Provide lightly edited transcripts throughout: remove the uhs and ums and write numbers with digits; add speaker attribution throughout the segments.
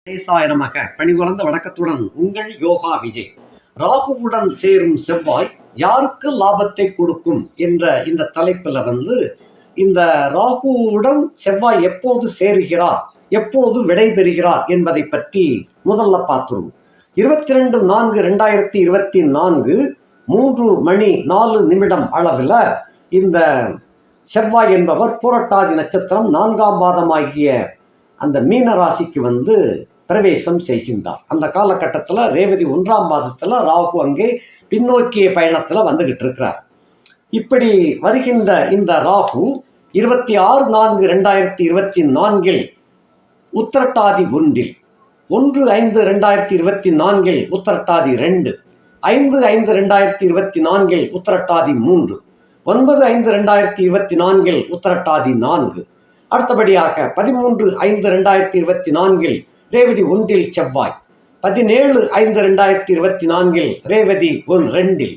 Speaker 1: கணேசாய நமக. பணிவளர்ந்த வணக்கத்துடன் உங்கள் யோகா விஜய். ராகுவுடன் சேரும் செவ்வாய் யாருக்கு லாபத்தை கொடுக்கும் என்ற இந்த தலைப்பில் இந்த ராகுவுடன் செவ்வாய் எப்போது சேருகிறார், எப்போது விடைபெறுகிறார் என்பதை பற்றி முதல்ல பார்த்துருவோம். 22/4/2024 3:04 அளவில் இந்த செவ்வாய் என்பவர் பூரட்டாதி நட்சத்திரம் 4ஆம் பாதமாகிய அந்த மீன ராசிக்கு பிரவேசம் செய்கின்றார். அந்த காலகட்டத்தில் ரேவதி 1ஆம் பாதத்தில் ராகு அங்கே பின்னோக்கிய பயணத்தில் வந்துகிட்டு இருக்கிறார். இப்படி வருகின்ற இந்த ராகு 26/4/2024 உத்திரட்டாதி 1, 1/5/2024 உத்திரட்டாதி 2, 5/5/2024 உத்திரட்டாதி 3, 9/5/2024 உத்திரட்டாதி 4, அடுத்தபடியாக 13/5/2024 ரேவதி 1 செவ்வாய், 17/5/2024 ரேவதி 2,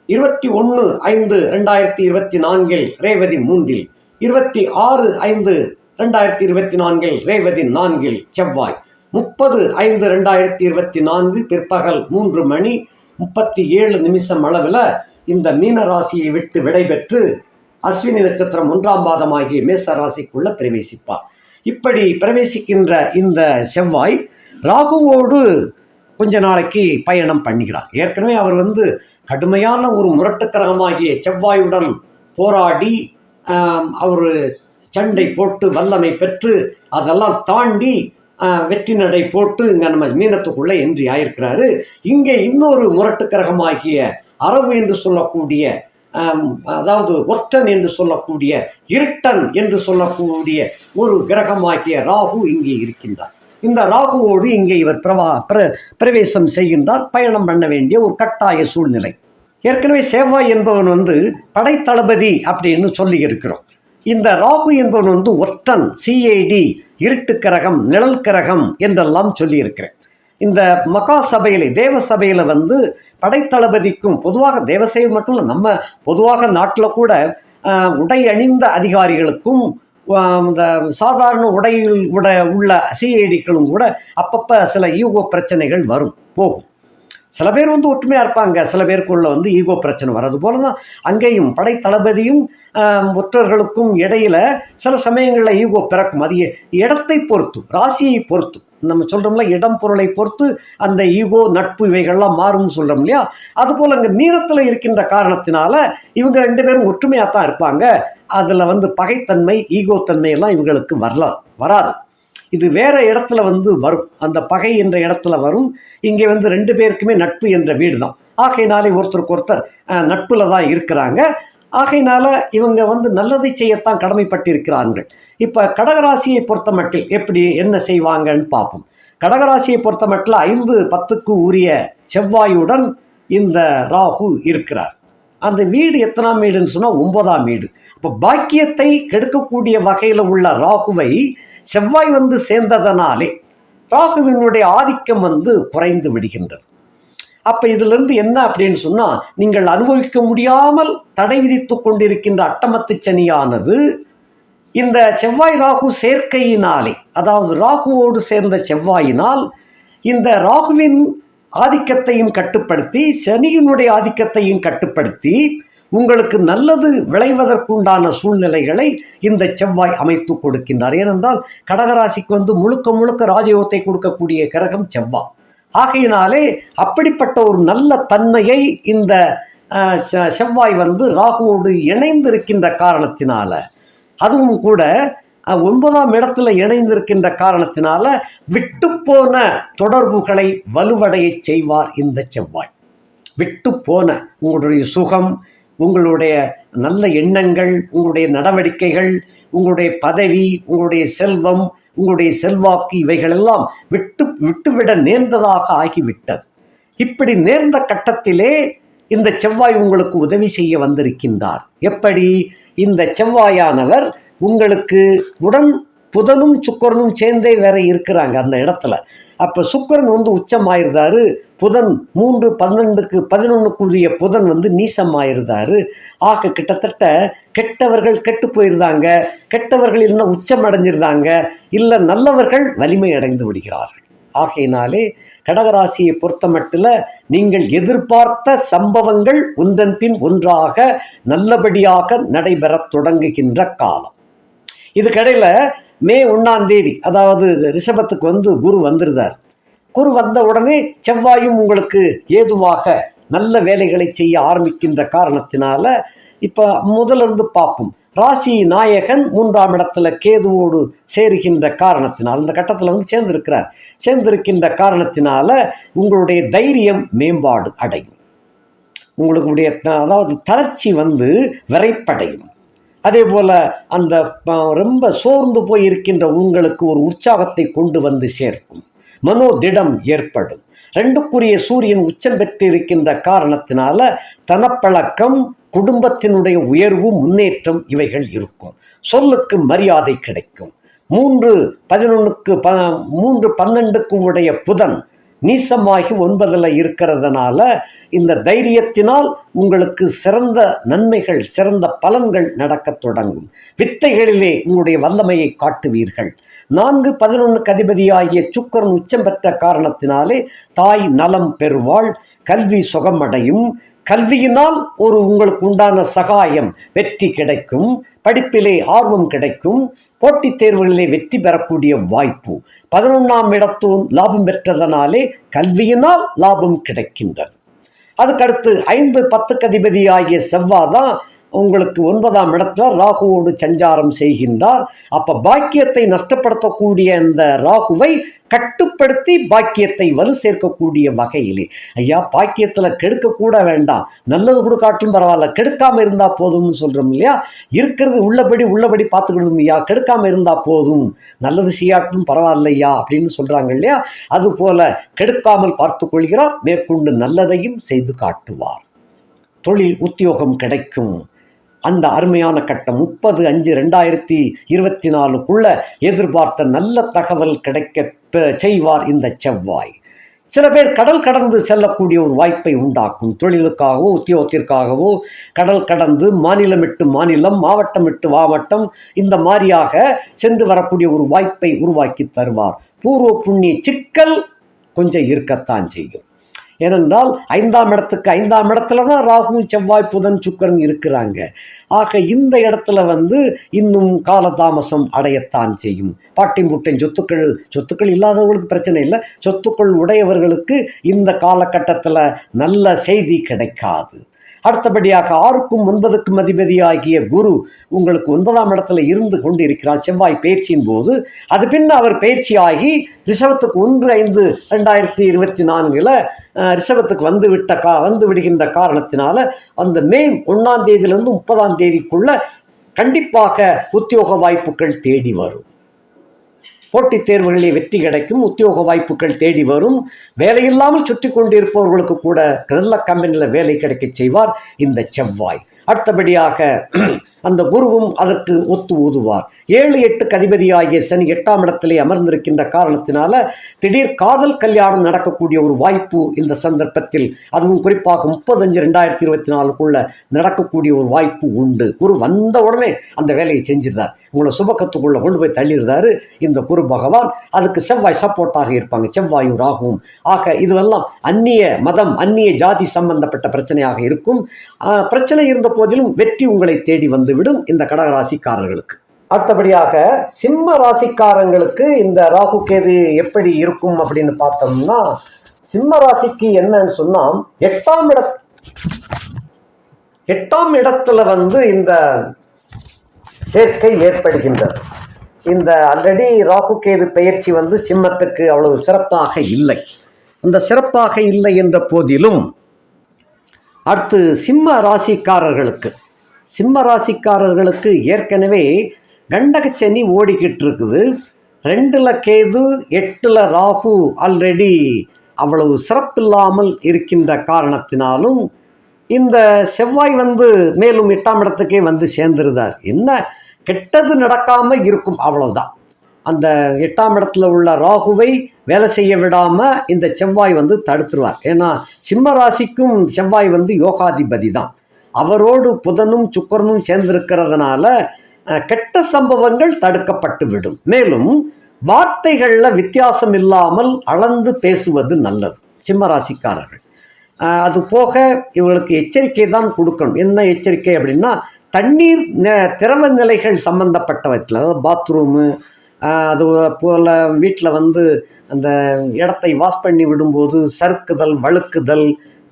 Speaker 1: 21/5/2024 ரேவதி 3, 26/5/2024 ரேவதி 4 செவ்வாய், 30/5/2024 பிற்பகல் 3:37 அளவில் இந்த மீன ராசியை விட்டு விடைபெற்று அஸ்வினி நட்சத்திரம் 1ஆம் பாதமாகிய மேச ராசிக்குள்ள பிரவேசிப்பார். இப்படி பிரவேசிக்கின்ற இந்த செவ்வாய் ராகுவோடு கொஞ்ச நாளைக்கு பயணம் பண்ணுகிறார். ஏற்கனவே அவர் கடுமையான ஒரு முரட்டுக்கிரகமாகிய செவ்வாயுடன் போராடி அவர் சண்டை போட்டு வல்லமை பெற்று அதெல்லாம் தாண்டி வெற்றி நடை போட்டு இங்கே நம்ம மீனத்துக்குள்ளே என்ட்ரி ஆயிருக்கிறாரு. இங்கே இன்னொரு முரட்டுக்கிரகமாகிய அரவு என்று சொல்லக்கூடிய, அதாவது ஒற்றன் என்று சொல்லக்கூடிய, இருட்டன் என்று சொல்லக்கூடிய ஒரு கிரகமாகிய ராகு இங்கே இருக்கின்றார். இந்த ராகுவோடு இங்கே இவர் பிரவேசம் செய்கின்றார். பயணம் பண்ண வேண்டிய ஒரு கட்டாய சூழ்நிலை. ஏற்கனவே செவ்வாய் என்பவன் படைத்தளபதி அப்படின்னு சொல்லி இருக்கிறோம். இந்த ராகு என்பவன் ஒற்றன், சிஐடி, இருட்டு கிரகம், நிழல் கிரகம் என்றெல்லாம் சொல்லியிருக்கிறேன். இந்த மகா சபையில், தேவ சபையில் படைத்தளபதிக்கும் பொதுவாக தேவசேவை மட்டும் இல்லை, நம்ம பொதுவாக நாட்டில் கூட உடை அணிந்த அதிகாரிகளுக்கும் இந்த சாதாரண உடையில் உள்ள சிஐடிக்களும் கூட அப்பப்போ சில ஈகோ பிரச்சனைகள் போகும். சில பேர் ஒற்றுமையாக இருப்பாங்க, சில பேருக்குள்ள ஈகோ பிரச்சனை வர்றது போல தான் அங்கேயும் படைத்தளபதியும் ஒற்றர்களுக்கும் இடையில சில சமயங்களில் ஈகோ பிறக்கும். அது இடத்தை பொறுத்து, ராசியை பொறுத்து, நம்ம சொல்கிறோம்ல, இடம் பொருளை பொறுத்து அந்த ஈகோ, நட்பு இவைகள்லாம் மாறும்னு சொல்கிறோம் இல்லையா? அதுபோல் அங்கே மீனத்தில் இருக்கின்ற காரணத்தினால இவங்க 2 பேரும் ஒற்றுமையாக தான் இருப்பாங்க. அதில் பகைத்தன்மை, ஈகோ தன்மையெல்லாம் இவங்களுக்கு வராது. இது வேறு இடத்துல வரும். அந்த பகை என்ற இடத்துல வரும். இங்கே 2 பேருக்குமே நட்பு என்ற வீடு தான். ஆகையினாலே ஒருத்தருக்கு ஒருத்தர் நட்பில் தான் இருக்கிறாங்க. ஆகையினால இவங்க நல்லதை செய்யத்தான் கடமைப்பட்டிருக்கிறார்கள். இப்போ கடகராசியை பொறுத்த மட்டில் எப்படி என்ன செய்வாங்கன்னு பார்ப்போம். கடகராசியை பொறுத்த மட்டில் 5-10க்கு உரிய செவ்வாயுடன் இந்த ராகு இருக்கிறார். அந்த வீடு எத்தனாம் வீடுன்னு சொன்னால் 9ஆம் வீடு. இப்போ பாக்கியத்தை கெடுக்கக்கூடிய வகையில் உள்ள ராகுவை செவ்வாய் சேர்ந்ததனாலே ராகுவினுடைய ஆதிக்கம் குறைந்து விடுகின்றது. அப்போ இதிலிருந்து என்ன அப்படின்னு சொன்னால், நீங்கள் அனுபவிக்க முடியாமல் தடை விதித்து கொண்டிருக்கின்ற அட்டமத்து சனியானது இந்த செவ்வாய் ராகு சேர்க்கையினாலே, அதாவது ராகுவோடு சேர்ந்த செவ்வாயினால் இந்த ராகுவின் ஆதிக்கத்தையும் கட்டுப்படுத்தி சனியினுடைய ஆதிக்கத்தையும் கட்டுப்படுத்தி உங்களுக்கு நல்லது விளைவதற்குண்டான சூழ்நிலைகளை இந்த செவ்வாய் அமைத்து கொடுக்கின்றார். ஏனென்றால் கடகராசிக்கு முழுக்க முழுக்க ராஜயோகத்தை கொடுக்கக்கூடிய கிரகம் செவ்வாய். ஆகையினாலே அப்படிப்பட்ட ஒரு நல்ல தன்மையை இந்த செவ்வாய் ராகுவோடு இணைந்திருக்கின்ற காரணத்தினால, அதுவும் கூட 9ஆம் இடத்துல இணைந்திருக்கின்ற காரணத்தினால விட்டு போன தொடர்புகளை வலுவடைய செய்வார் இந்த செவ்வாய். விட்டு போன உங்களுடைய சுகம், உங்களுடைய நல்ல எண்ணங்கள், உங்களுடைய நடவடிக்கைகள், உங்களுடைய பதவி, உங்களுடைய செல்வம், உங்களுடைய செல்வாக்கு இவைகளெல்லாம் விட்டுவிட நேர்ந்ததாக ஆகிவிட்டது. இப்படி நேர்ந்த கட்டத்திலே இந்த செவ்வாய் உங்களுக்கு உதவி செய்ய வந்திருக்கின்றார். எப்படி? இந்த செவ்வாயானவர் உங்களுக்கு புதனும் சுக்கிரனும் சேர்ந்தே வேற இருக்கிறாங்க அந்த இடத்துல. அப்போ சுக்கிரன் உச்சமாயிருந்தாரு, புதன் 3-12-11 புதன் நீசமாயிருந்தாரு. ஆக கிட்டத்தட்ட கெட்டவர்கள் கெட்டு போயிருந்தாங்க, கெட்டவர்கள் இல்லைன்னா உச்சம் அடைஞ்சிருந்தாங்க, இல்லை நல்லவர்கள் வலிமை அடைந்து விடுகிறார்கள். ஆகையினாலே கடகராசியை பொறுத்தமட்டில் நீங்கள் எதிர்பார்த்த சம்பவங்கள் ஒன்றன் பின் ஒன்றாக நல்லபடியாக நடைபெறத் தொடங்குகின்ற காலம். இதுக்கடையில் மே 1 அதாவது ரிஷபத்துக்கு வந்து குரு வந்துருந்தார். குரு வந்த உடனே செவ்வாயும் உங்களுக்கு ஏதுவாக நல்ல வேலைகளை செய்ய ஆரம்பிக்கின்ற காரணத்தினால இப்போ முதலிருந்து பார்ப்போம். ராசி நாயகன் 3ஆம் இடத்துல கேதுவோடு சேருகின்ற காரணத்தினால் இந்த கட்டத்தில் வந்து சேர்ந்திருக்கின்ற காரணத்தினால உங்களுடைய தைரியம் மேம்பாடு அடையும். உங்களுடைய அதாவது தளர்ச்சி வந்து விரைப்படையும். அதே போல் அந்த ரொம்ப சோர்ந்து போய் இருக்கின்ற உங்களுக்கு ஒரு உற்சாகத்தை கொண்டு வந்து சேர்க்கும். மனோதிடம் ஏற்படும். 2க்குரிய சூரியன் உச்சம் பெற்று இருக்கின்ற காரணத்தினால தனப்பழக்கம், குடும்பத்தினுடைய உயர்வு, முன்னேற்றம் இவைகள் இருக்கும். சொல்லுக்கு மரியாதை கிடைக்கும். 3-12 உடைய புதன் நீசமாகி 9ல் இருக்கிறதுனால இந்த தைரியத்தினால் உங்களுக்கு சிறந்த நன்மைகள், சிறந்த பலன்கள் நடக்கத் தொடங்கும். வித்தைகளிலே உங்களுடைய வல்லமையை காட்டுவீர்கள். 4-11 அதிபதியாகிய சுக்கிரன் உச்சம் பெற்ற காரணத்தினாலே தாய் நலம் பெறுவாள். கல்வி சுகமடையும். கல்வியினால் ஒரு உங்களுக்கு உண்டான சகாயம், வெற்றி கிடைக்கும். படிப்பிலே ஆர்வம் கிடைக்கும். போட்டித் தேர்வுகளிலே வெற்றி பெறக்கூடிய வாய்ப்பு. 11ஆம் இடத்தும் லாபம் பெற்றதனாலே கல்வியினால் லாபம் கிடைக்கின்றது. அதுக்கடுத்து 5-10 அதிபதியாகிய செவ்வாய் தான் உங்களுக்கு 9ஆம் இடத்துல ராகுவோடு சஞ்சாரம் செய்கின்றார். அப்போ பாக்கியத்தை நஷ்டப்படுத்தக்கூடிய இந்த ராகுவை கட்டுப்படுத்தி பாக்கியத்தை வலு சேர்க்கக்கூடிய வகையிலே, ஐயா பாக்கியத்தில் கெடுக்கக்கூட வேண்டாம், நல்லது கூட காட்டும் பரவாயில்ல, கெடுக்காமல் இருந்தால் போதும்னு சொல்கிறோம் இல்லையா. இருக்கிறது உள்ளபடி பார்த்துக்கிடுவோம் ஐயா, கெடுக்காமல் இருந்தால் போதும், நல்லது செய்யாட்டும் பரவாயில்லையா அப்படின்னு சொல்கிறாங்க இல்லையா. அதுபோல கெடுக்காமல் பார்த்து கொள்கிறார். மேற்கொண்டு நல்லதையும் செய்து காட்டுவார். தொழில் உத்தியோகம் கிடைக்கும். அந்த அருமையான கட்டம் 30/5/2024க்குள்ள எதிர்பார்த்த நல்ல தகவல் கிடைக்க செய்வார் இந்த செவ்வாய். சில பேர் கடல் கடந்து செல்லக்கூடிய ஒரு வாய்ப்பை உண்டாக்கும். தொழிலுக்காகவோ உத்தியோகத்திற்காகவோ கடல் கடந்து மாநிலம் விட்டு மாநிலம், மாவட்டம் விட்டு மாவட்டம், இந்த மாதிரியாக சென்று வரக்கூடிய ஒரு வாய்ப்பை உருவாக்கி தருவார். பூர்வ புண்ணிய சிக்கல் கொஞ்சம் இருக்கத்தான் செய்யும். ஏனென்றால் 5ஆம் இடத்துல தான் ராகு, செவ்வாய், புதன், சுக்கிரன் இருக்கிறாங்க. ஆக இந்த இடத்துல வந்து இன்னும் காலதாமசம் அடையத்தான் செய்யும். பாட்டி முட்டை சொத்துக்கள் இல்லாதவர்களுக்கு பிரச்சனை இல்லை. சொத்துக்கள் உடையவர்களுக்கு இந்த காலகட்டத்தில் நல்ல செய்தி கிடைக்காது. அடுத்தபடியாக 6-9 அதிபதியாகிய குரு உங்களுக்கு 9ஆம் இடத்துல இருந்து கொண்டு இருக்கிறார் செவ்வாய் பயிற்சியின் போது. அது பின் அவர் பயிற்சியாகி ரிஷபத்துக்கு 1/5/2024 ரிஷபத்துக்கு வந்து விடுகின்ற காரணத்தினால அந்த மே 1ஆம் தேதியிலிருந்து 30ஆம் தேதிக்குள்ள கண்டிப்பாக உத்தியோக வாய்ப்புகள் தேடி வரும். போட்டித் தேர்வுகளிலே வெற்றி கிடைக்கும். உத்தியோக வாய்ப்புகள் தேடி வரும். வேலையில்லாமல் சுற்றி கொண்டிருப்பவர்களுக்கு கூட நல்ல கம்பெனியில் வேலை கிடைக்க செய்வார் இந்த செவ்வாய். அடுத்தபடியாக அந்த குருவும் அதற்கு ஒத்து ஊதுவார். 7-8 அதிபதியாகிய சனி 8ஆம் இடத்திலே அமர்ந்திருக்கின்ற காரணத்தினால திடீர் காதல் கல்யாணம் நடக்கக்கூடிய ஒரு வாய்ப்பு இந்த சந்தர்ப்பத்தில், அதுவும் குறிப்பாக 30/5/2024க்குள்ள நடக்கக்கூடிய ஒரு வாய்ப்பு உண்டு. குரு வந்த உடனே அந்த வேலையை செஞ்சிருந்தார். உங்களை சுபக்கத்துக்குள்ளே கொண்டு போய் தள்ளிடுறாரு இந்த குரு பகவான். அதுக்கு செவ்வாய் சப்போர்ட்டாக இருப்பாங்க, செவ்வாயும் ராகுவும். ஆக இதுவெல்லாம் அந்நிய மதம், அந்நிய ஜாதி சம்பந்தப்பட்ட பிரச்சனையாக இருக்கும். பிரச்சனை இருந்த போதிலும் வெற்றி உங்களை தேடி வந்துவிடும் இந்த கடகராசிக்காரர்களுக்கு. அடுத்தபடியாக சிம்ம ராசிக்காரங்களுக்கு இந்த ராகு கேது எப்படி இருக்கும் அப்படின்னு பார்த்தோம்னா, சிம்ம ராசிக்கு என்னன்னு சொன்னால் 8ஆம் இடத்துல வந்து இந்த சேர்க்கை ஏற்படுகின்றது. இந்த ஆல்ரெடி ராகு கேது பயிற்சி வந்து சிம்மத்துக்கு அவ்வளவு சிறப்பாக இல்லை. அந்த சிறப்பாக இல்லை என்ற போதிலும் அடுத்து சிம்ம ராசிக்காரர்களுக்கு ஏற்கனவே கண்டகச்சனி ஓடிக்கிட்டு இருக்குது. 2ல் கேது, 8ல் ராகு ஆல்ரெடி அவ்வளவு சிறப்பில்லாமல் இருக்கின்ற காரணத்தினாலும் இந்த செவ்வாய் வந்து மேலும் 8ஆம் இடத்துக்கே வந்து சேர்ந்துருந்தார். என்ன கெட்டது நடக்காமல் இருக்கும், அவ்வளவுதான். அந்த 8ஆம் இடத்துல உள்ள ராகுவை வேலை செய்ய விடாமல் இந்த செவ்வாய் வந்து தடுத்துருவார். ஏன்னா சிம்ம ராசிக்கும் செவ்வாய் வந்து யோகாதிபதி தான். அவரோடு புதனும் சுக்கிரனும் சேர்ந்திருக்கிறதுனால கெட்ட சம்பவங்கள் தடுக்கப்பட்டு விடும். மேலும் வார்த்தைகளில் வித்தியாசம் இல்லாமல் அளந்து பேசுவது நல்லது சிம்ம ராசிக்காரர்கள். அது போக இவங்களுக்கு எச்சரிக்கை தான் கொடுக்கணும். என்ன எச்சரிக்கை அப்படின்னா, தண்ணீர் திரவ நிலைகள் சம்பந்தப்பட்டவற்றில், அதாவது பாத்ரூமு, அது போல் வீட்டில் வந்து அந்த இடத்தை வாஷ் பண்ணி விடும்போது சறுக்குதல், வழுக்குதல்,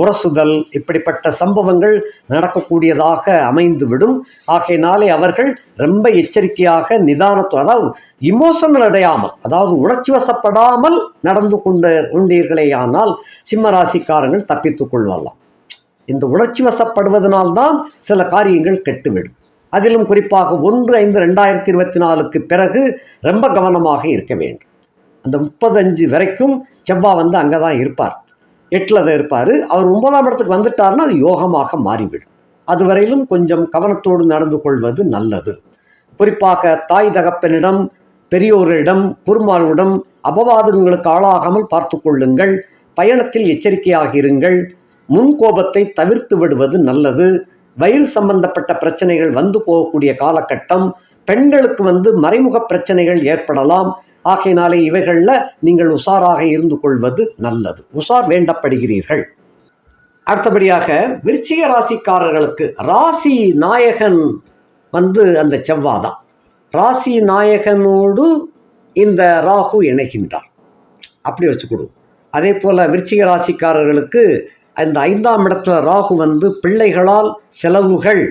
Speaker 1: உரசுதல், இப்படிப்பட்ட சம்பவங்கள் நடக்கக்கூடியதாக அமைந்துவிடும். ஆகையினாலே அவர்கள் ரொம்ப எச்சரிக்கையாக அதாவது இமோஷனல் அடையாமல், அதாவது உணர்ச்சி வசப்படாமல் நடந்து கொண்டீர்களேயானால் சிம்ம ராசிக்காரங்கள் தப்பித்துக் கொள்ளலாம். இந்த உணர்ச்சி வசப்படுவதனால்தான் சில காரியங்கள் கெட்டுவிடும். அதிலும் குறிப்பாக 1/5/2024 பிறகு ரொம்ப கவனமாக இருக்க வேண்டும். அந்த 35 வரைக்கும் செவ்வாய் வந்து அங்கே தான் இருப்பார், 8ல் தான் இருப்பார். அவர் 9ஆம் இடத்துக்கு வந்துட்டார்னா அது யோகமாக மாறிவிடும். அதுவரையிலும் கொஞ்சம் கவனத்தோடு நடந்து கொள்வது நல்லது. குறிப்பாக தாய் தகப்பனிடம், பெரியோரிடம், குருமாரிடம் அபவாதங்களுக்கு ஆளாகாமல் பார்த்து கொள்ளுங்கள். பயணத்தில் எச்சரிக்கையாக இருங்கள். முன்கோபத்தை தவிர்த்து விடுவது நல்லது. வயிறு சம்பந்தப்பட்ட பிரச்சனைகள் வந்து போகக்கூடிய காலகட்டம். பெண்களுக்கு வந்து மறைமுக பிரச்சனைகள் ஏற்படலாம். ஆகையினாலே இவைகளில் நீங்கள் உஷாராக இருந்து கொள்வது நல்லது. உஷார் வேண்டப்படுகிறீர்கள். அடுத்தபடியாக விருச்சிக ராசிக்காரர்களுக்கு ராசி நாயகன் வந்து அந்த செவ்வாய் தான். ராசி நாயகனோடு இந்த ராகு இணைகின்றார், அப்படி வச்சுக்கிடுவோம். அதே போல் விருச்சிக ராசிக்காரர்களுக்கு அந்த 5ஆம் இடத்துல ராகு வந்து பிள்ளைகளால் செலவுகள்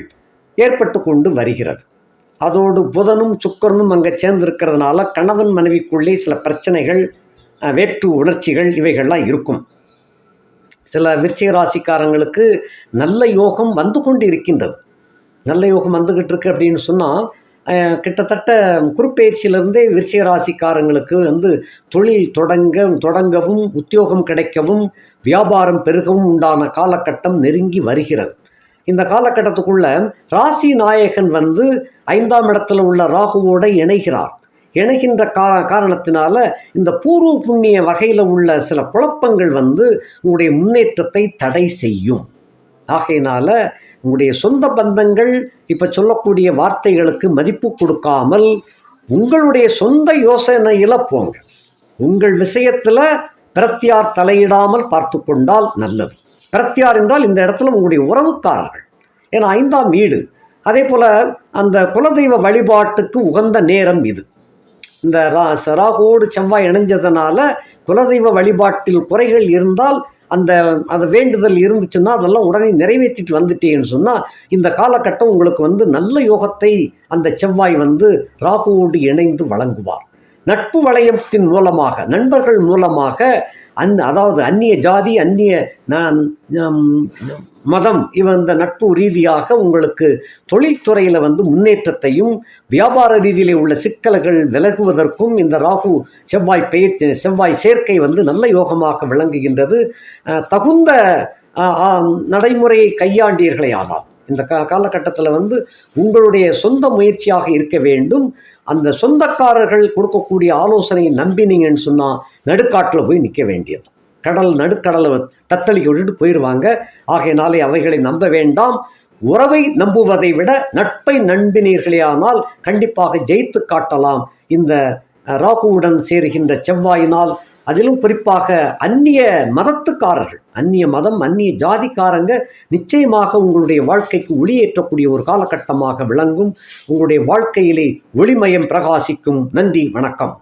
Speaker 1: ஏற்பட்டு கொண்டு வருகிறது. அதோடு புதனும் சுக்கிரனும் அங்கே சேர்ந்திருக்கிறதுனால கணவன் மனைவிக்குள்ளே சில பிரச்சனைகள், வேற்று உணர்ச்சிகள் இவைகள்லாம் இருக்கும். சில விருச்சிக ராசிக்காரங்களுக்கு நல்ல யோகம் வந்து கொண்டு இருக்கின்றது. நல்ல யோகம் வந்துக்கிட்டு இருக்கு அப்படின்னு சொன்னால், கிட்டத்தட்ட குருப்பெயர்ச்சியிலிருந்தே விருச்சிக ராசிக்காரங்களுக்கு வந்து தொழில் தொடங்கவும், உத்தியோகம் கிடைக்கவும், வியாபாரம் பெருகவும் உண்டான காலகட்டம் நெருங்கி வருகிறது. இந்த காலகட்டத்துக்குள்ள ராசி நாயகன் வந்து 5ஆம் இடத்துல உள்ள ராகுவோடு இணைகிறார். இணைகின்ற காரணத்தினால இந்த பூர்வ புண்ணிய வகையில் உள்ள சில குழப்பங்கள் வந்து உங்களுடைய முன்னேற்றத்தை தடை செய்யும். ஆகையினால உங்களுடைய சொந்த பந்தங்கள் இப்போ சொல்லக்கூடிய வார்த்தைகளுக்கு மதிப்பு கொடுக்காமல் உங்களுடைய சொந்த யோசனையில் போங்க. உங்கள் விஷயத்தில் பிரத்தியார் தலையிடாமல் பார்த்து கொண்டால் நல்லது. பிரத்தியார் என்றால் இந்த இடத்துல உங்களுடைய உறவுக்காரர்கள். ஏன்னா 5ஆம் வீடு. அதே போல் அந்த குலதெய்வ வழிபாட்டுக்கு உகந்த நேரம் இது. இந்த ராகுவோடு செவ்வாய் இணைஞ்சதுனால குலதெய்வ வழிபாட்டில் குறைகள் இருந்தால் அது வேண்டுதல் இருந்துச்சுன்னா அதெல்லாம் உடனே நிறைவேற்றிட்டு வந்துட்டேன்னு சொன்னால் இந்த காலகட்டம் உங்களுக்கு வந்து நல்ல யோகத்தை அந்த செவ்வாய் வந்து ராகுவோடு இணைந்து வழங்குவார். நட்பு வளையத்தின் மூலமாக, நண்பர்கள் மூலமாக அதாவது அந்நிய ஜாதி, அந்நிய மதம், இந்த நட்பு ரீதியாக உங்களுக்கு தொழில்துறையில் வந்து முன்னேற்றத்தையும், வியாபார ரீதியிலே உள்ள சிக்கல்கள் விலகுவதற்கும் இந்த ராகு செவ்வாய் சேர்க்கை வந்து நல்ல யோகமாக விளங்குகின்றது. தகுந்த நடைமுறையை கையாண்டீர்களே ஆனால் இந்த காலகட்டத்தில் வந்து உங்களுடைய சொந்த முயற்சியாக இருக்க வேண்டும். அந்த சொந்தக்காரர்கள் கொடுக்கக்கூடிய ஆலோசனையை நம்பினீங்கன்னு சொன்னால் நடுக்காட்டில் போய் நிற்க வேண்டியது. நடுக்கடலை தத்தளிக்க விட்டுட்டு போயிடுவாங்க. ஆகையினாலே அவைகளை நம்ப வேண்டாம். உறவை நம்புவதை விட நட்பை நம்பினீர்களே ஆனால் கண்டிப்பாக ஜெயித்து காட்டலாம் இந்த ராகுவுடன் சேருகின்ற செவ்வாயினால். அதிலும் குறிப்பாக அந்நிய மதத்துக்காரர்கள், அந்நிய மதம், அந்நிய ஜாதிக்காரங்க நிச்சயமாக உங்களுடைய வாழ்க்கைக்கு ஒளியேற்றக்கூடிய ஒரு காலகட்டமாக விளங்கும். உங்களுடைய வாழ்க்கையிலே ஒளிமயம் பிரகாசிக்கும். நன்றி, வணக்கம்.